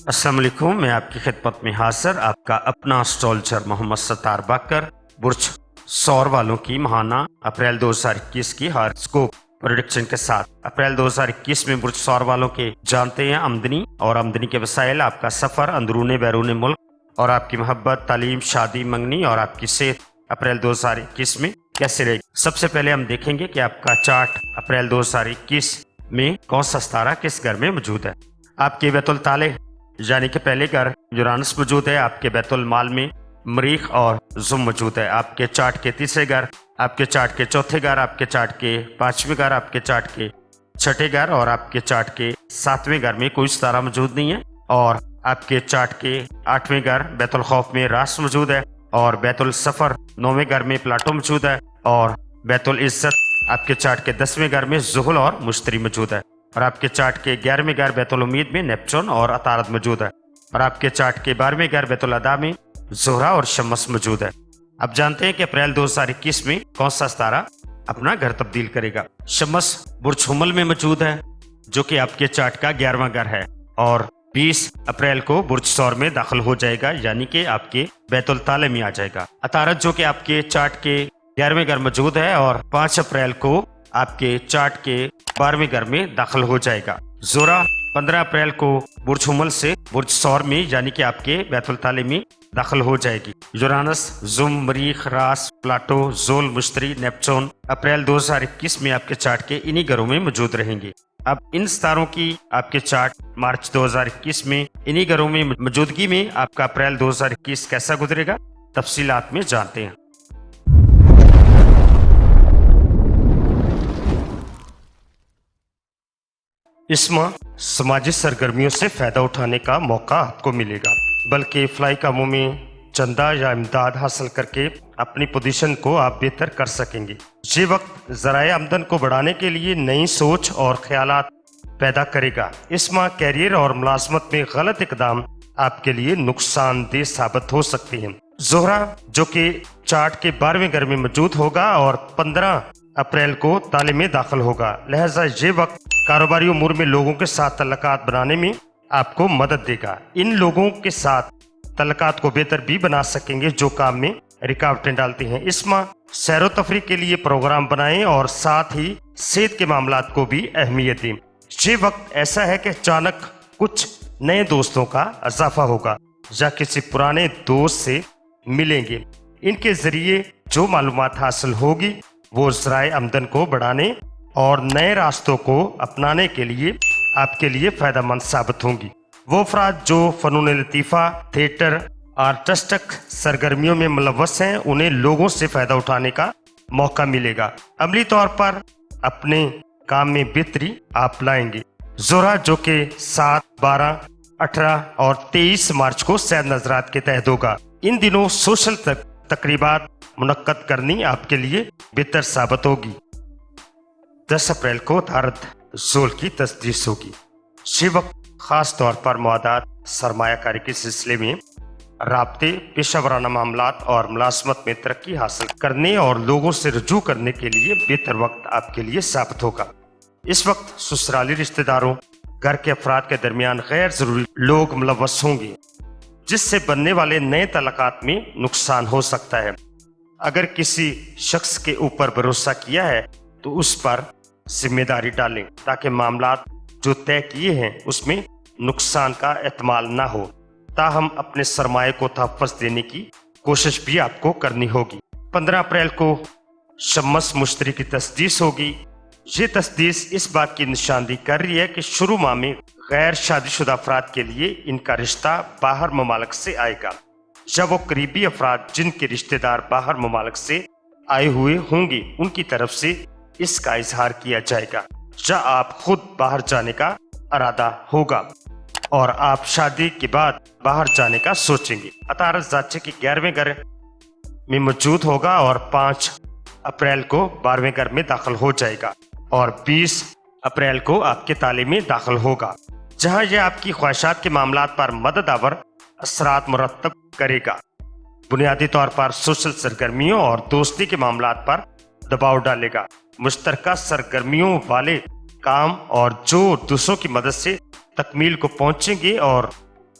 अस्सलाम वालेकुम, मैं आपकी खिदमत में हाजिर आपका अपना एस्ट्रोलॉजर मोहम्मद सत्तार बाकर बुर्ज सौर वालों की माहाना अप्रैल 2021 की हॉरोस्कोप प्रेडिक्शन के साथ। अप्रैल 2021 में बुर्ज सौर वालों के जानते हैं आमदनी और आमदनी के वसाइल, आपका सफ़र अंदरूनी बैरून मुल्क और आपकी मोहब्बत, तालीम, शादी, मंगनी और आपकी सेहत अप्रैल 2021 में कैसे रहेगी। सबसे पहले हम देखेंगे कि आपका चार्ट अप्रैल 2021 में कौन सा सितारा किस घर में मौजूद है। आपके बैतुल ताले यानी कि पहले घर यूरानस मौजूद है। आपके बैतुल माल में मरीख और जुम मौजूद है। आपके चार्ट के तीसरे घर, आपके चार्ट के चौथे घर, आपके चार्ट के पांचवें घर, आपके चार्ट के छठे घर और आपके चार्ट के सातवें घर में कोई सितारा मौजूद नहीं है। और आपके चार्ट के आठवें घर बैतुल खौफ में रास मौजूद है और बैतुल सफर नौवें घर में प्लाटो मौजूद है और बैतुल इज्जत आपके चार्ट के 10वें घर में जुहुल और मुश्तरी मौजूद है। और आपके चार्ट के 11वें घर बैतुल उम्मीद में नेपचून और अतारद मौजूद है। और आपके चार्ट के 12वें घर बैतुल अदा में ज़ोहरा और शम्स मौजूद है। अब जानते हैं कि अप्रैल 2021 में कौन सा सितारा अपना घर तब्दील करेगा। शम्स बुर्ज हुमल में मौजूद है जो कि आपके चार्ट का 11वां घर है और 20 अप्रैल को बुर्ज सौर में दाखिल हो जाएगा, यानी कि आपके बैतुल ताले में आ जाएगा। अतारद जो कि आपके चार्ट के 11वें घर मौजूद है और 5 अप्रैल को आपके चार्ट के 12वें घर में दाखिल हो जाएगा। ज़ोहरा 15 अप्रैल को बुर्ज हुमल से बुर्ज सौर में यानी कि आपके बैतुल ताले में दाखिल हो जाएगी। यूरानस, जुम, मरीख, रास, प्लाटो, जोल, मुश्तरी, नेपचून अप्रैल 2021 में आपके चार्ट के इन्हीं घरों में मौजूद रहेंगे। अब इन सितारों की आपके चार्ट मार्च 2021 में इन्हीं घरों में मौजूदगी में आपका अप्रैल 2021 कैसा गुजरेगा, तफसीलात में जानते हैं। इस माह समाजी सरगर्मियों से फायदा उठाने का मौका आपको मिलेगा, बल्कि फ्लाई कामों में चंदा या इमदाद हासिल करके अपनी पोजीशन को आप बेहतर कर सकेंगे। ये वक्त ज़राए आमदन को बढ़ाने के लिए नई सोच और ख्यालात पैदा करेगा। इस माह कैरियर और मुलाजमत में गलत इकदाम आपके लिए नुकसानदेह साबित हो सकते हैं। ज़ोहरा जो कि चार्ट के 12वें घर में मौजूद होगा और 15 अप्रैल को ताले में दाखिल होगा, लिहाजा ये वक्त कारोबारी उमूर में लोगों के साथ तल्लुकात बनाने में आपको मदद देगा। इन लोगों के साथ तल्लुकात को बेहतर भी बना सकेंगे जो काम में रुकावटें डालते हैं। इस माह सैर तफरी के लिए प्रोग्राम बनाएं और साथ ही सेहत के मामलात को भी अहमियत दें। ये वक्त ऐसा है कि अचानक कुछ नए दोस्तों का इजाफा होगा या किसी पुराने दोस्त से मिलेंगे। इनके जरिए जो मालूमात हासिल होगी वो ज़राए आमदन को बढ़ाने और नए रास्तों को अपनाने के लिए आपके लिए फ़ायदेमंद साबित होंगी। वो अफराद जो फ़नून लतीफ़ा, थिएटर, आर्टिस्टिक सरगर्मियों में मुलव्वस हैं, उन्हें लोगों से फ़ायदा उठाने का मौका मिलेगा। अमली तौर पर अपने काम में बेहतरी आप लाएंगे। ज़ोहरा जो कि 7, 12, 18 और 23 मार्च को सैद नजरात के तहत होगा। इन दिनों सोशल तकरीबात मुनक्कद करनी आपके लिए बेहतर साबित होगी। 10 अप्रैल को तारद जोल की तस्दीस होगी। ये वक्त खास तौर पर मुआदात, सरमायाकारी के सिलसिले में राब्ते, पेशावराना मामलात और मुलाजमत में तरक्की हासिल करने और लोगों से रजू करने के लिए बेहतर वक्त आपके लिए साबित होगा। इस वक्त ससुराली रिश्तेदारों, घर के अफराद के दरमियान गैर जरूरी लोग मुलव्वस होंगे जिससे बनने वाले नए तल्लुकात में नुकसान हो सकता है। अगर किसी शख्स के ऊपर भरोसा किया है तो उस पर जिम्मेदारी डालें ताकि मामलात जो तय किए हैं उसमें नुकसान का एहतमाल ना हो। ताहम अपने सरमाए को तहफ़्फ़ुज़ देने की कोशिश भी आपको करनी होगी। 15 अप्रैल को शम्स मुश्तरी की तस्दीस होगी। ये तस्दीस इस बात की निशानदेही कर रही है कि शुरू माह में गैर शादीशुदा अफराद के लिए इनका रिश्ता बाहर ममालिक से आएगा। जब वो करीबी अफराद जिनके रिश्तेदार बाहर ममालिक से आए हुए होंगे उनकी तरफ से इसका इजहार किया जाएगा या आप खुद बाहर जाने का इरादा होगा और आप शादी के बाद बाहर जाने का सोचेंगे। अतारद जाचे के 11वें घर में मौजूद होगा और 5 अप्रैल को 12वें घर में दाखिल हो जाएगा और 20 अप्रैल को आपके ताले में दाखिल होगा, जहां यह आपकी ख्वाहिशात के मामलात पर मददावर असरात मुरतब करेगा। बुनियादी तौर पर सोशल सरगर्मियों और दोस्ती के मामलात पर दबाव डालेगा। मुश्तरका सरगर्मियों वाले काम और जो दूसरों की मदद से तकमील को पहुंचेंगे और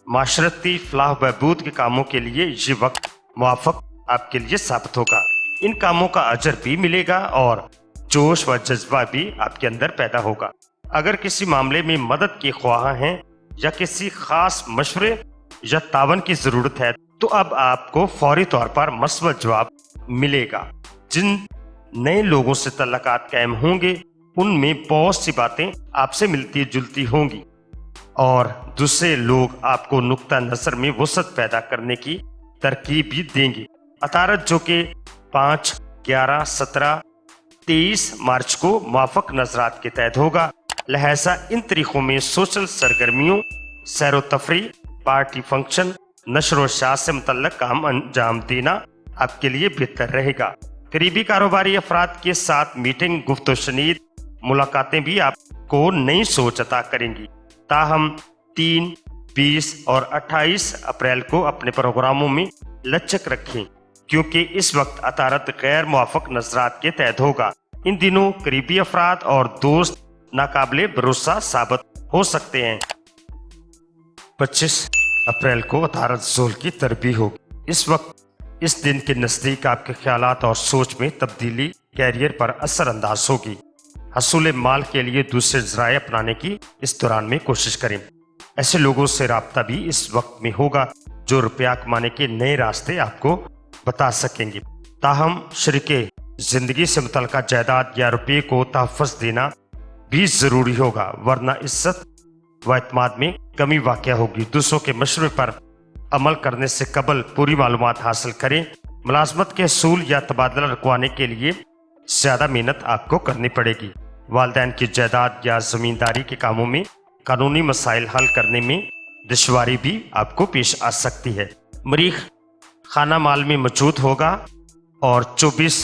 माशरती फलाह बहबूद के कामों के लिए ये वक्त मुआफ़क़ आपके लिए साबित होगा। इन कामों का अजर भी मिलेगा और जोश व जज्बा भी आपके अंदर पैदा होगा। अगर किसी मामले में मदद के ख्वाह हैं या किसी खास मशवरे या तावन की ज़रूरत है तो अब आपको फौरी तौर पर मस्बत जवाब मिलेगा। जिन नए लोगों से तल्लुकात कायम होंगे उनमें बहुत सी बातें आपसे मिलती जुलती होंगी और दूसरे लोग आपको नुक्ता नज़र में वसअत पैदा करने की तरकीब भी देंगे। अतारत जो कि 5, 11, 17, 23 मार्च को मुआफ़क़ नज़रात के तहत होगा, लिहाजा इन तारीखों में सोशल सरगर्मियों, सैर व तफरीह, पार्टी फंक्शन, नशर व शात से मुतल्लक काम अंजाम देना आपके लिए बेहतर रहेगा। करीबी कारोबारी अफराद के साथ मीटिंग, गुफ्त व शनीद मुलाकातें भी आपको नई सोच अता करेंगी। ताहम 3, 20 और 28 अप्रैल को अपने प्रोग्रामों में लचक रखें क्योंकि इस वक्त अतारत गैर मुआफ़क़ नज़रात के तहत होगा। इन दिनों करीबी अफराद और दोस्त नाकाबिले भरोसा साबित हो सकते हैं। 25 अप्रैल को अतारत ज़ोल की तरबी होगी। इस वक्त इस दिन के नज़दीक आपके ख्यालात और सोच में तब्दीली कैरियर पर असर अंदाज होगी। हसूल माल के लिए दूसरे ज़राए अपनाने की इस दौरान में कोशिश करें। ऐसे लोगों से राब्ता भी इस वक्त में होगा जो रुपया कमाने के नए रास्ते आपको बता सकेंगे। ताहम शरीके ज़िंदगी से मुतल्लिक़ जायदाद या रुपये को तहफ़्फ़ुज़ देना भी ज़रूरी होगा, वरना इज्जत व एतमाद में कमी वाक़या होगी। दूसरों के मशवरे पर अमल करने से कबल पूरी मालूमात हासिल करें। मुलाजमत के असूल या तबादला रखवाने के लिए ज़्यादा मेहनत आपको करनी पड़ेगी। वालिदैन की जायदाद या ज़मींदारी के कामों में कानूनी मसाइल हल करने में दुश्वारी भी आपको पेश आ सकती है। मरीख खाना माल में मौजूद होगा और 24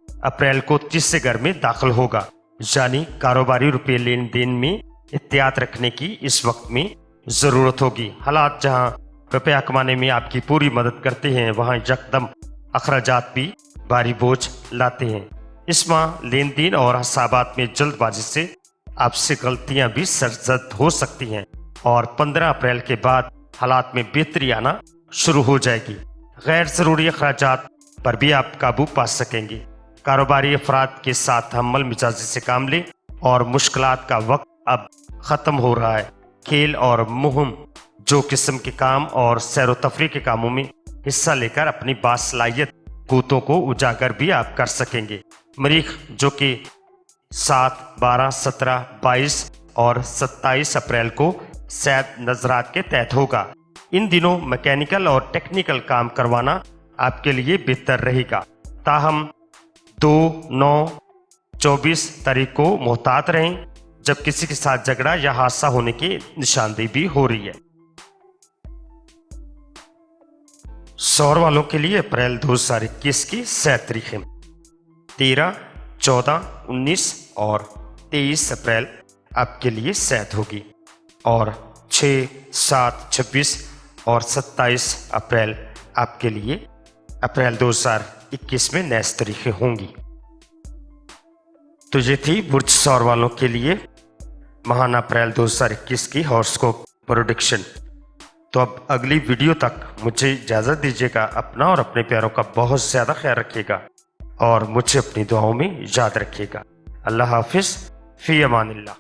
अप्रैल को तीसरे घर में दाखिल होगा, यानी कारोबारी रुपये लेन देन में एहतियात रखने की इस वक्त में ज़रूरत होगी। हालात जहां रुपया कमाने में आपकी पूरी मदद करते हैं वहां यकदम अखराजात भी भारी बोझ लाते हैं। इस माह लेन देन और हिसाबात में जल्दबाजी से आपसे गलतियां भी सरजद हो सकती हैं और 15 अप्रैल के बाद हालात में बेहतरी आना शुरू हो जाएगी। गैर ज़रूरी अखराजात पर भी आप काबू पा सकेंगे। कारोबारी अफराद के साथ हम्मल मिजाजी से काम लें और मुश्किलात का वक्त अब ख़त्म हो रहा है। खेल और मुहिम जो किस्म के काम और सैर व तफरीह के कामों में हिस्सा लेकर अपनी बासलाहियत कूतों को उजागर भी आप कर सकेंगे। मरीख जो कि 7, 12, 17, 22 और 27 अप्रैल को सैद नज़रात के तहत होगा। इन दिनों मैकेनिकल और टेक्निकल काम करवाना आपके लिए बेहतर रहेगा। ताहम 2, 9, 24 तारीख को मोहतात रहें जब किसी के साथ झगड़ा या हादसा होने की निशानदेही भी हो रही है। सौर वालों के लिए अप्रैल 2021 की 7 तारीखें 13, 14, 19 और 23 अप्रैल आपके लिए सैद होगी और 6, 7, 26 और 27 अप्रैल आपके लिए अप्रैल 2021 में नैस तारीखें होंगी। तो ये थी बुर्ज सौर वालों के लिए महाना अप्रैल 2021 की हॉरोस्कोप प्रेडिक्शन। तो अब अगली वीडियो तक मुझे इजाज़त दीजिएगा। अपना और अपने प्यारों का बहुत ज़्यादा ख्याल रखिएगा और मुझे अपनी दुआओं में याद रखिएगा। अल्लाह हाफिज़, फ़ी अमानिल्लाह।